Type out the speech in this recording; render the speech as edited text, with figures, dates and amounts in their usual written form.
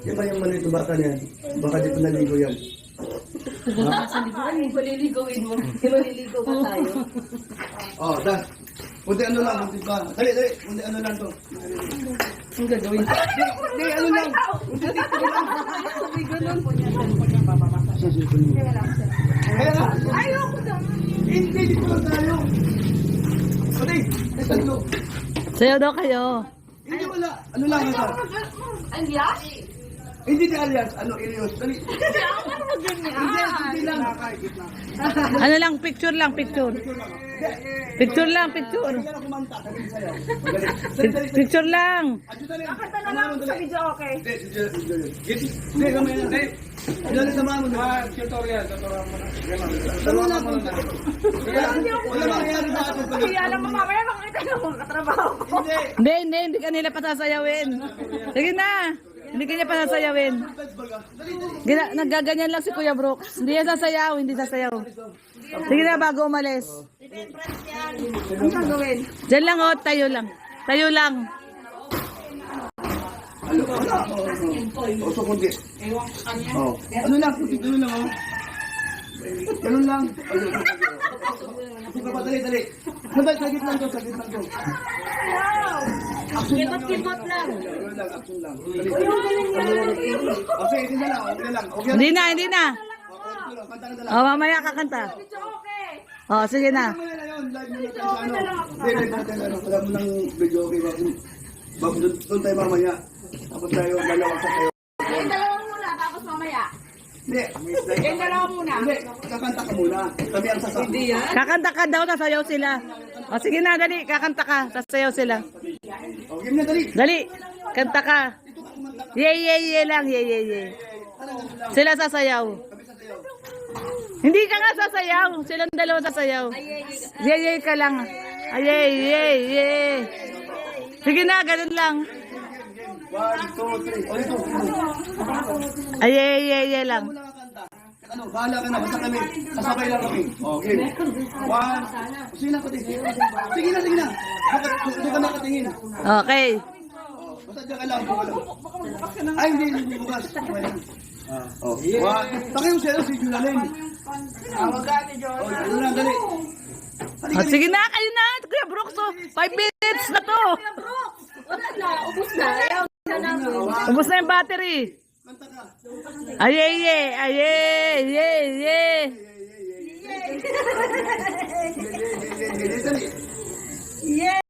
Yan ba yung maliit na baka niyan? Baka dito naligo yan. Maliligoin mo. Maliligo pa tayo. Oh, dan. Kunti ano lang, kunti pa. Dali, dali. Kunti ano lang to. Ang gagawin. Di, ano lang. Kunti dito lang. May ganun po niya. Kaya nga. Ayoko daw. Hindi, dito lang tayo. Kunti, may tatlo. Sayaw daw kayo. Hindi wala. Ano lang ito? Alias? Hindi di alias. Ano, Ilios. Dali. Hindi lang. Ano lang, picture lang, picture. Picture lang, picture. Hindi lang kumanta. Dali sa'yo. Dali. Picture lang. Nakanta na lang sa video, okay? Hindi, kamay na. Dali, samahan mo na. Tutorial mo na. Samahan mo na. Wala mangyayari sa atin pala. Kaya alam mo mamaya makikita na mga katrabaho ko. Hindi. Hindi kanila patasayawin. Sige na. Hindi kanya patasayawin. Naggaganyan lang si Kuya Brooks. Hindi yan sasayaw, hindi sasayaw. Sige na, bago umalis. Ang gagawin? Diyan lang, oh, tayo lang. Tayo lang. Ano ka? O, so kunti. Oh. Ano lang, kunti. Ano lang, oh. Ganun lang. Sige pa, dali, dali. Sagit lang to, sagit lang to. Kipot-kipot lang. Ganun lang, action lang. Dali. Okay, hindi na lang, okay lang. Okay lang. Hindi na, hindi na. Kanta ka na lang. Oh, mamaya kakanta. Oh, sige na. Mamaya na yun, live muna tayo sa ano. Hindi, live natin ano. Wala mo ng video, okay ba? Doon tayo mamaya. Tapos tayo, dalawa sa tayo. Yung dalawa muna, tapos mamaya. Hindi. Yung dalawa muna. Hindi, kakanta ka muna. Kami ang sasabi. Hindi yan. Kakanta ka daw, sasayaw sila. Oh, sige na, dali. Kakanta ka, sasayaw sila. O, game na, dali. Dali, kanta ka. Ye lang, ye. Sila sasayaw. Hindi ka nga sasayaw. Silang dalawa sasayaw. Ye ka lang. Ye. Sige na, ganun lang. 1, 2, 3. O, ito. Ye lang. Wala kakanta. Ano, bahala ka na. Basta kami. Kasabay lang kami. Okay. 1. Sige na, pati. Sige na. Doon ka nakatingin. Okay. Basta dyan ka lang. Ay, hindi bukas. Oh, 1. Taka yung sa'yo, si Julalin. Huwag ka, Ate Joy. O, ano lang, dali. Oh, sige na, kayo na. Kuya Brooks, 5 minutes na to. Wala na, ubus na. Ayaw na namin. Ubus na yung battery. Kanta ka. Ye. Dali.